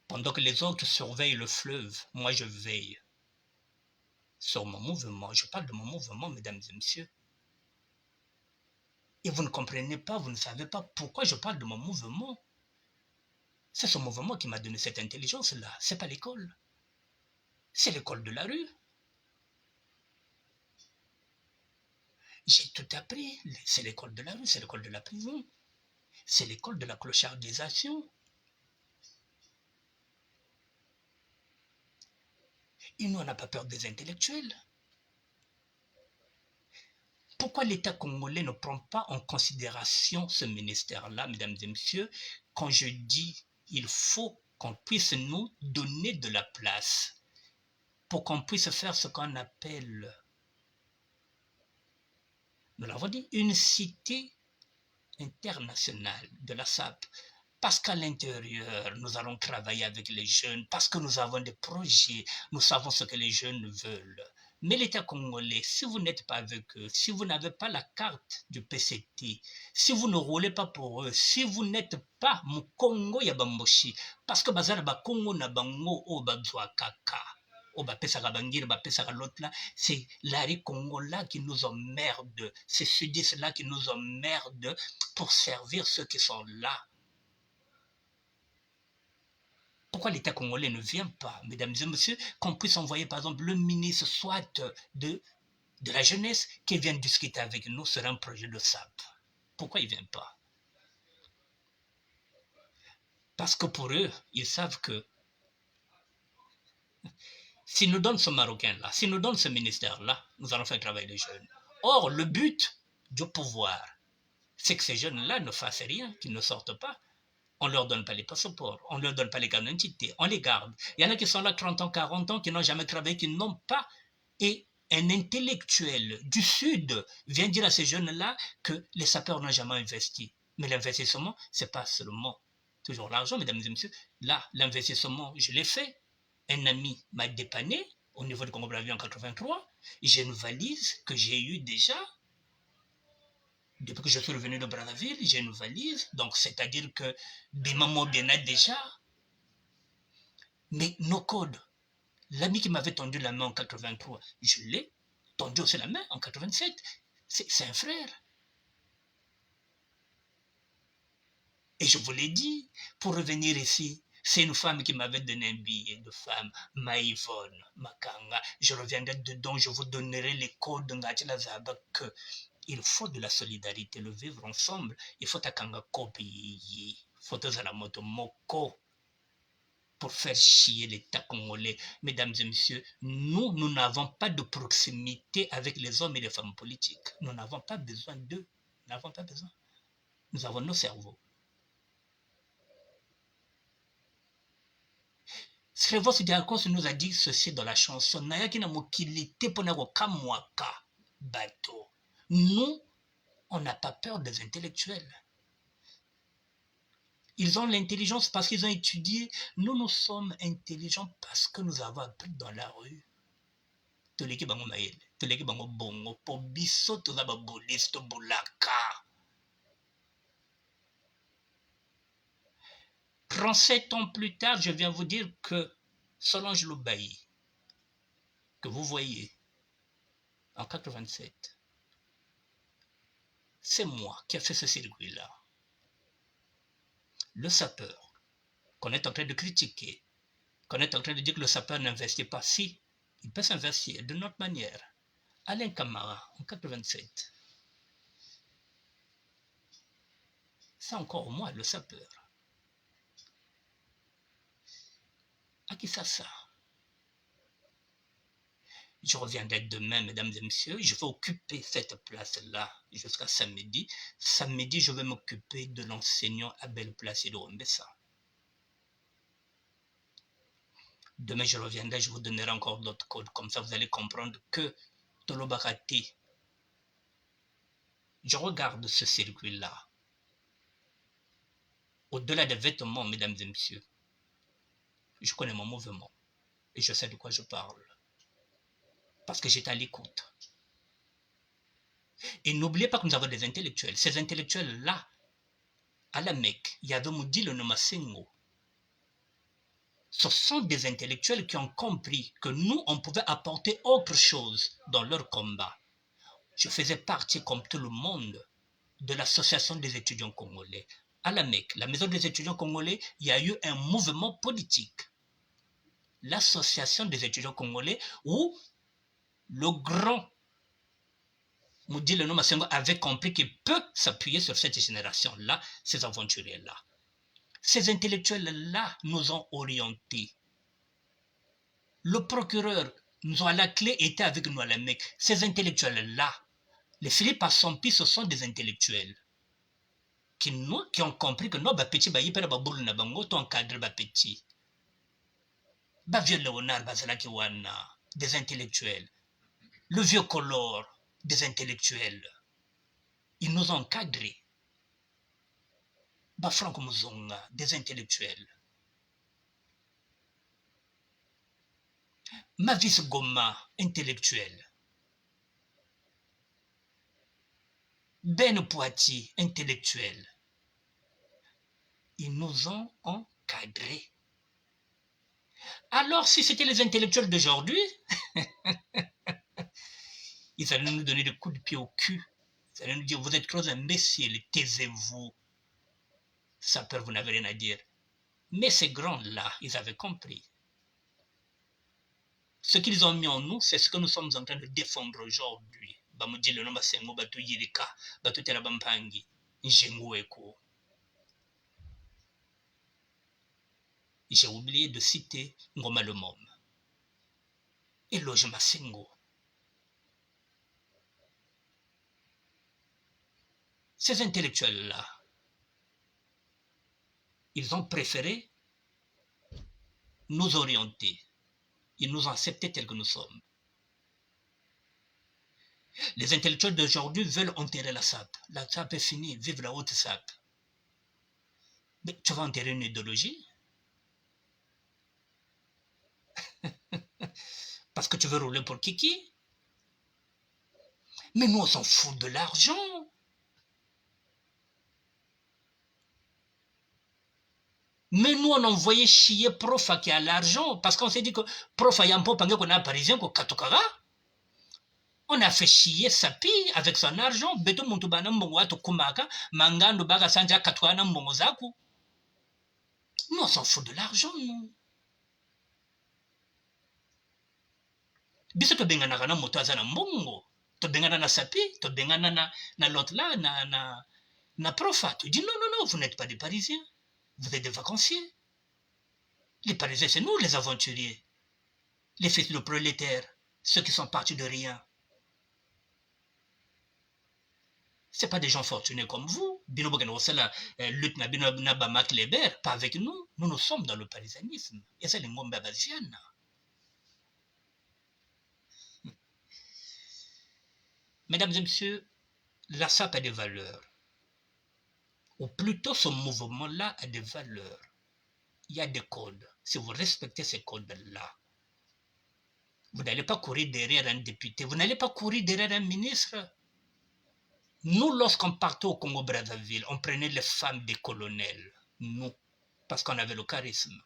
[SPEAKER 1] pendant que les autres surveillent le fleuve, moi je veille sur mon mouvement. Je parle de mon mouvement, mesdames et messieurs. Et vous ne comprenez pas, vous ne savez pas pourquoi je parle de mon mouvement. C'est ce mouvement qui m'a donné cette intelligence-là. C'est pas l'école. C'est l'école de la rue. J'ai tout appris. C'est l'école de la rue, c'est l'école de la prison. C'est l'école de la clochardisation. Et nous, on n'a pas peur des intellectuels. Pourquoi l'État congolais ne prend pas en considération ce ministère-là, mesdames et messieurs, quand je dis il faut qu'on puisse nous donner de la place pour qu'on puisse faire ce qu'on appelle, nous l'avons dit, une cité internationale de la SAP. Parce qu'à l'intérieur, nous allons travailler avec les jeunes, parce que nous avons des projets, nous savons ce que les jeunes veulent. Mais l'État congolais, si vous n'êtes pas avec eux, si vous n'avez pas la carte du PCT, si vous ne roulez pas pour eux, si vous n'êtes pas Mukongo ya Bamboshi, parce que bazara ba Congo na bango o bazwa kaka, o ba pesaka bangir, ba pesaka l'autre là, c'est l'Ari Congo là qui nous emmerde, c'est sudistes là qui nous emmerde pour servir ceux qui sont là. Pourquoi l'État congolais ne vient pas, mesdames et messieurs, qu'on puisse envoyer par exemple le ministre soit de la jeunesse qui vient discuter avec nous sur un projet de SAP. Pourquoi il ne vient pas? Parce que pour eux, ils savent que s'ils nous donnent ce Marocain-là, s'ils nous donnent ce ministère-là, nous allons faire travailler les jeunes. Or, le but du pouvoir, c'est que ces jeunes-là ne fassent rien, qu'ils ne sortent pas. On ne leur donne pas les passeports, on ne leur donne pas les cartes d'identité, on les garde. Il y en a qui sont là 30 ans, 40 ans, qui n'ont jamais travaillé, qui n'ont pas. Et un intellectuel du Sud vient dire à ces jeunes-là que les sapeurs n'ont jamais investi. Mais l'investissement, ce n'est pas seulement toujours l'argent, mesdames et messieurs. Là, l'investissement, je l'ai fait. Un ami m'a dépanné au niveau du Congo-Brazzaville en 83. J'ai une valise que j'ai eue déjà. Depuis que je suis revenu de Brazzaville, j'ai une valise, donc c'est-à-dire que Bimamo bien a déjà. Mais nos codes, l'ami qui m'avait tendu la main en 83, je l'ai tendu aussi la main en 87. C'est un frère. Et je vous l'ai dit, pour revenir ici, c'est une femme qui m'avait donné un billet de femme, Maïvonne, Makanga. Je reviendrai dedans, je vous donnerai les codes de Ngatila Zaba que il faut de la solidarité, le vivre ensemble. Il faut akanga kopi, il faut la moto moko pour faire chier l'État congolais. Mesdames et messieurs, nous n'avons pas de proximité avec les hommes et les femmes politiques. Nous n'avons pas besoin d'eux. Nous n'avons pas besoin. Nous avons nos cerveaux. Srevos Diakos nous a dit ceci dans la chanson. Nous, on n'a pas peur des intellectuels. Ils ont l'intelligence parce qu'ils ont étudié. Nous, nous sommes intelligents parce que nous avons appris dans la rue. Toleki bango maele, toleki bango bongo, po biso toza ba boliste bolaka. 37 ans plus tard, je viens vous dire que Solange Loubaï, que vous voyez en 87, c'est moi qui ai fait ce circuit-là. Le sapeur, qu'on est en train de critiquer, qu'on est en train de dire que le sapeur n'investit pas, si, Il peut s'investir de notre manière. Alain Camara, en 87. C'est encore moi, le sapeur. À qui ça? Je reviendrai demain, mesdames et messieurs. Je vais occuper cette place-là jusqu'à samedi. Samedi, je vais m'occuper de l'enseignant Abel Placido Mbessa. Demain, je reviendrai, je vous donnerai encore d'autres codes. Comme ça, vous allez comprendre que Tolobarati, je regarde ce circuit-là. Au-delà des vêtements, mesdames et messieurs, je connais mon mouvement et je sais de quoi je parle. Parce que j'étais à l'écoute. Et n'oubliez pas que nous avons des intellectuels. Ces intellectuels-là, à la Mecque, il y avait Moudi le Nomasengo. Ce sont des intellectuels qui ont compris que nous, on pouvait apporter autre chose dans leur combat. Je faisais partie, comme tout le monde, de l'association des étudiants congolais. À la Mecque, la maison des étudiants congolais, il y a eu un mouvement politique. L'association des étudiants congolais, où le grand Moudi le Nomasengo avait compris qu'il peut s'appuyer sur cette génération-là, ces aventuriers-là. Ces intellectuels-là nous ont orientés. Le procureur nous a la clé était avec nous à la Mecque. Ces intellectuels-là, les Philippe Assompi, ce sont des intellectuels qui ont compris que nos petits bayi pera baboul na bango to encadre ba petit. Ba vieux Léonard Bazalaki wana, des intellectuels. Le vieux Collor, des intellectuels. Ils nous ont encadrés. Ba Franco Muzonga, des intellectuels. Mavis Goma, intellectuel. Ben Poitiers, intellectuel. Ils nous ont encadrés. Alors, si c'était les intellectuels d'aujourd'hui, ils allaient nous donner des coups de pied au cul. Ils allaient nous dire, vous êtes trop imbéciles, taisez-vous. Sapeur, vous n'avez rien à dire. Mais ces grands-là, ils avaient compris. Ce qu'ils ont mis en nous, c'est ce que nous sommes en train de défendre aujourd'hui. J'ai oublié de citer Ngoma le Mom. Et Loge Masengo. Ces intellectuels-là, ils ont préféré nous orienter. Ils nous ont acceptés tels que nous sommes. Les intellectuels d'aujourd'hui veulent enterrer la SAP. La SAP est finie, vive la haute SAP. Mais tu vas enterrer une idéologie? Parce que tu veux rouler pour Kiki? Mais nous, on s'en fout de l'argent. Mais nous, on envoyait chier Prof qui a l'argent. Parce qu'on s'est dit que Prof a un peu pendant qu'on a un Parisien, qu'on Katokara. On a fait chier Sapi avec son argent. Beto Montubana Mbongwato Kumaka, Mangando Baga Sanja Katwana Mbongozaku. Nous, on s'en fout de l'argent, nous. Biso to bengana kana moto aza na mbongo. To bengana na Sapi, to bengana na l'autre là, na Profa. Tu dis non, non, non, vous n'êtes pas des Parisiens. Vous êtes des vacanciers. Les Parisiens, c'est nous, les aventuriers. Les fils de prolétaires, ceux qui sont partis de rien. Ce pas des gens fortunés comme vous. Pas avec nous. Nous sommes dans le parisianisme. Et c'est le Ngomba Baziana. Mesdames et messieurs, la SAP a des valeurs. Ou plutôt ce mouvement-là a des valeurs. Il y a des codes. Si vous respectez ces codes-là, vous n'allez pas courir derrière un député, vous n'allez pas courir derrière un ministre. Nous, lorsqu'on partait au Congo-Brazzaville, on prenait les femmes des colonels. Nous, parce qu'on avait le charisme.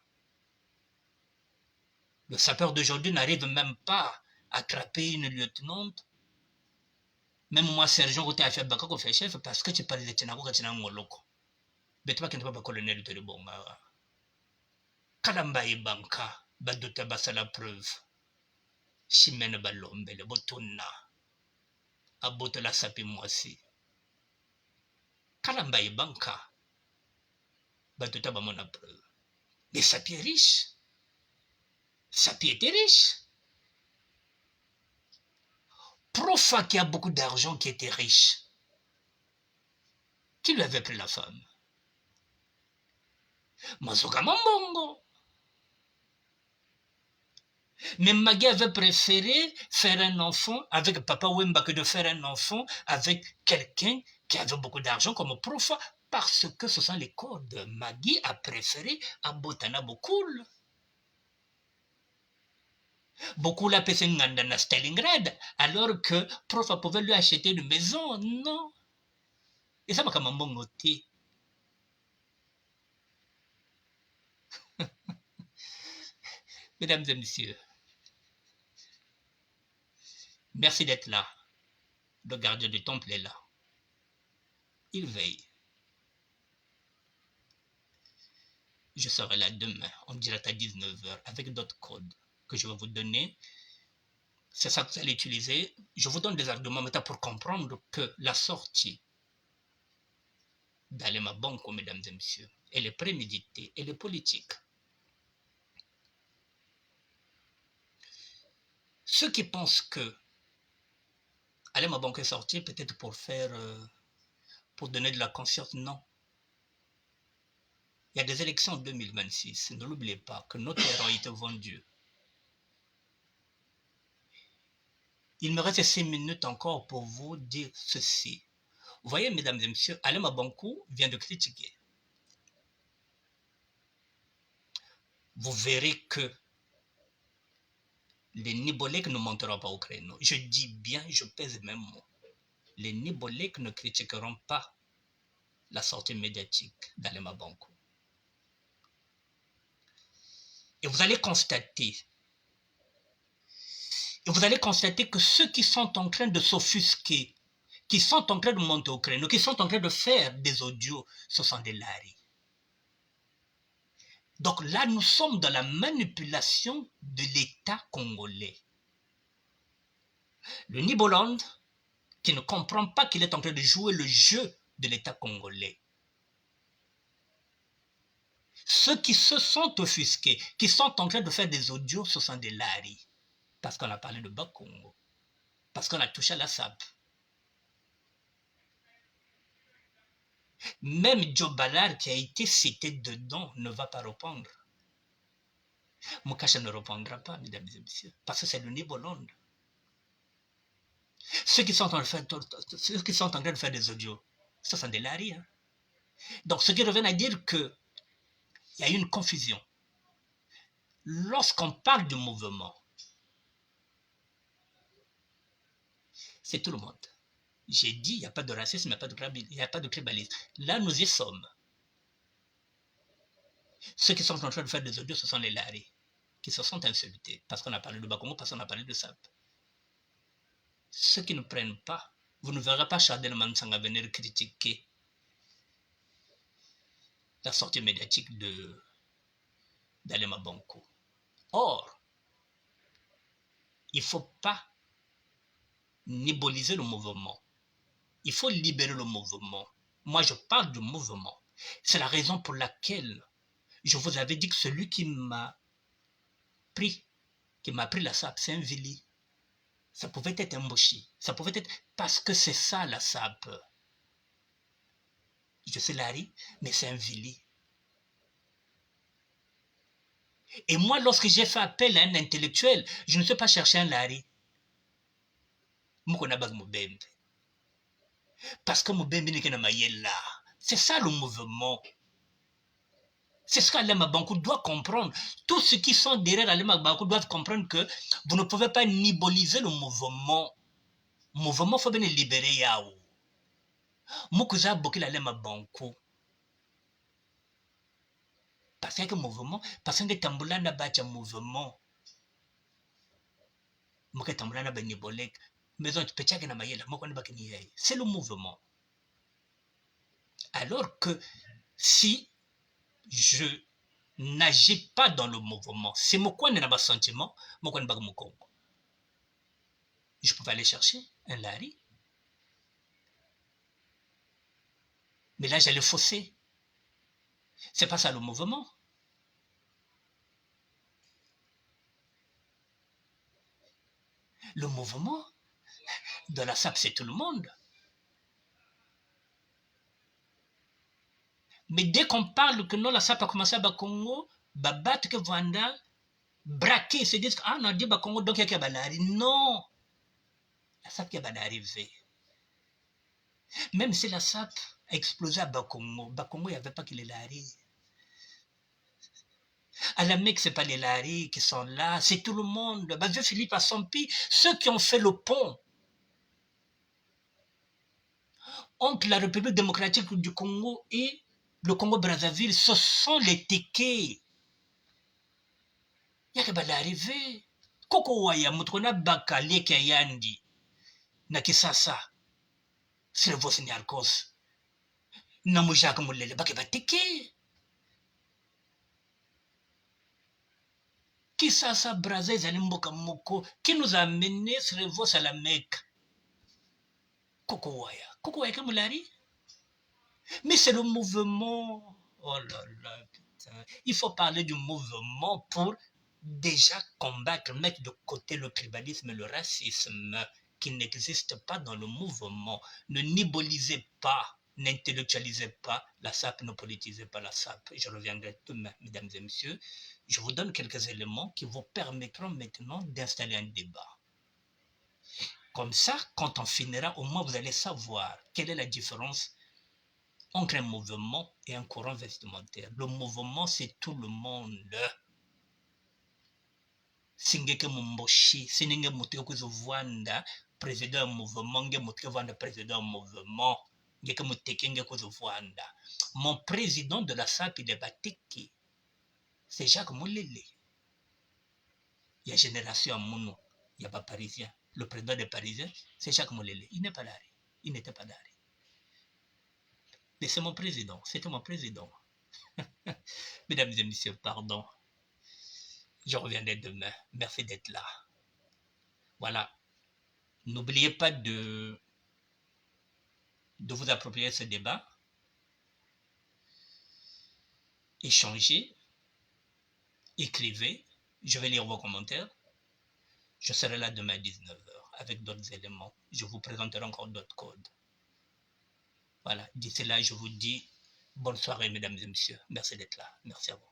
[SPEAKER 1] Le sapeur d'aujourd'hui n'arrive même pas à attraper une lieutenante. Même moi, sergent, je fait baka ko fait chef parce que tu parles de Tinako Katina Ngoloko. Mais tu pas pas colonel de Bonga. Kalamba et Banka, Badota Bassa la preuve. Chimene Balombele, Botona, Abotola Sapi Mwasi. Kalamba et Banka, Batuta Bamona preuve. Mais Sapi est riche. Sapi était riche. Profa qui a beaucoup d'argent, qui était riche, qui lui avait pris la femme? Mazoka Mambongo. Mais Magui avait préféré faire un enfant avec Papa Wemba que de faire un enfant avec quelqu'un qui avait beaucoup d'argent comme Profa, parce que ce sont les codes. Magui a préféré Abotana Bokul. Beaucoup la Pesenganda à Stalingrad, alors que Profa pouvait lui acheter une maison. Non. Et ça m'a comme un bon côté. Mesdames et messieurs, merci d'être là. Le gardien du temple est là. Il veille. Je serai là demain, en direct à 19h, avec d'autres codes que je vais vous donner. C'est ça que vous allez utiliser. Je vous donne des arguments maintenant pour comprendre que la sortie d'Alema Banco, mesdames et messieurs, elle est préméditée, elle est politique. Ceux qui pensent que Alema Banco est sorti peut-être pour faire, pour donner de la conscience, non. Il y a des élections en 2026. Ne l'oubliez pas que notre héros a été vendu. Il me reste 6 minutes encore pour vous dire ceci. Vous voyez, mesdames et messieurs, Alema Banco vient de critiquer. Vous verrez que les Nibolèques ne monteront pas au créneau. Je dis bien, je pèse mes mots. Les Nibolèques ne critiqueront pas la sortie médiatique d'Alema Banco. Et vous allez constater que ceux qui sont en train de s'offusquer, qui sont en train de monter au créneau, qui sont en train de faire des audios, ce sont des laris. Donc là, nous sommes dans la manipulation de l'État congolais. Le Niboland, qui ne comprend pas qu'il est en train de jouer le jeu de l'État congolais. Ceux qui se sont offusqués, qui sont en train de faire des audios, ce sont des laris. Parce qu'on a parlé de Bas-Congo. Parce qu'on a touché à la SAP. Même Joe Ballard qui a été cité dedans ne va pas répondre. Moukacha ne répondra pas, mesdames et messieurs, parce que c'est le Niboland. Ceux qui sont en train de faire des audios, ce sont des laris. Hein? Donc, ce qui revient à dire qu'il y a une confusion. Lorsqu'on parle du mouvement, c'est tout le monde. J'ai dit, il n'y a pas de racisme, il n'y a pas de tribalisme. Là, nous y sommes. Ceux qui sont en train de faire des audios, ce sont les laris, qui se sont insultés, parce qu'on a parlé de Bas-Congo, parce qu'on a parlé de SAP. Ceux qui ne prennent pas, vous ne verrez pas Chadel Mansanga venir critiquer la sortie médiatique d'Alema Banco. Or, il ne faut pas niboliser le mouvement. Il faut libérer le mouvement. Moi, je parle du mouvement. C'est la raison pour laquelle je vous avais dit que celui qui m'a pris la SAP, c'est un Vili. Ça pouvait être un Moshi. Ça pouvait être... Parce que c'est ça, la SAP. Je suis Larry, mais c'est un Vili. Et moi, lorsque j'ai fait appel à un intellectuel, je ne suis pas chercher un Larry. Parce que Moubembe n'est qu'un là. C'est ça le mouvement. C'est ce qu'Alema Banco doit comprendre. Tous ceux qui sont derrière Alema Banco doivent comprendre que vous ne pouvez pas niboliser le mouvement. Le mouvement, il faut bien libérer Yao. Moukouza Bokil Alema Banco. Parce que le mouvement, parce que Tamboula n'a pas de mouvement. Mouké Tamboula n'a pas de nibolek. Mais on peut dire que c'est le mouvement. Alors que si je n'agis pas dans le mouvement, c'est mon coin de sentiment, mon coin de Congo. je pouvais aller chercher un lari. Mais là, j'allais fausser. C'est pas ça le mouvement. Le mouvement de la SAP, c'est tout le monde. Mais dès qu'on parle que non, la SAP a commencé à Bakongo, battre que Vanda, braquer, ils se disent, ah, on a dit Bakongo, donc il y a Balari. Non! La SAP qui est arrivée. Même si la SAP a explosé à Bakongo, il n'y avait pas que les Lari. À la Mecque, ce n'est pas les Lari qui sont là, c'est tout le monde. Vieux Philippe Assompi, ceux qui ont fait le pont entre la République démocratique du Congo et le Congo-Brazzaville, ce sont les Tékés. Il y a que l'arrivée. Koko waya mutkona baka leke yandi na kisasa Sylvos Niarkos na mujaka mulele bake bateke Kisasa Brazza ezali mboka moko qui nous a amené Sylvos à la Mecque. Koko waya ke mulari. Mais c'est le mouvement. Oh là là, putain. Il faut parler du mouvement pour déjà combattre, mettre de côté le tribalisme et le racisme qui n'existe pas dans le mouvement. Ne nibolisez pas, n'intellectualisez pas la SAP, ne politisez pas la SAP. Je reviendrai demain, mesdames et messieurs. Je vous donne quelques éléments qui vous permettront maintenant d'installer un débat. Comme ça, quand on finira, au moins vous allez savoir quelle est la différence entre un mouvement et un courant vestimentaire. Le mouvement, c'est tout le monde. Singeke Mumboshi, Sininge Mutiokuzo Vanda, président mouvement, Nge Mutiovanda, président mouvement, Ngeke Mutekenge Kuzo Vanda. Mon président de la SAP, il est Batiki. C'est Jacques Moulele. Il y a Génération Mounou, il n'y a pas Parisien. Le président des Parisiens, c'est Jacques Moulele. Il n'est pas là. Il n'était pas là. Mais c'est mon président, c'était mon président. Mesdames et messieurs, pardon. Je reviendrai demain. Merci d'être là. Voilà. N'oubliez pas de vous approprier ce débat. Échangez. Écrivez. Je vais lire vos commentaires. Je serai là demain à 19h avec d'autres éléments. Je vous présenterai encore d'autres codes. Voilà. D'ici là, je vous dis bonne soirée, mesdames et messieurs. Merci d'être là. Merci à vous.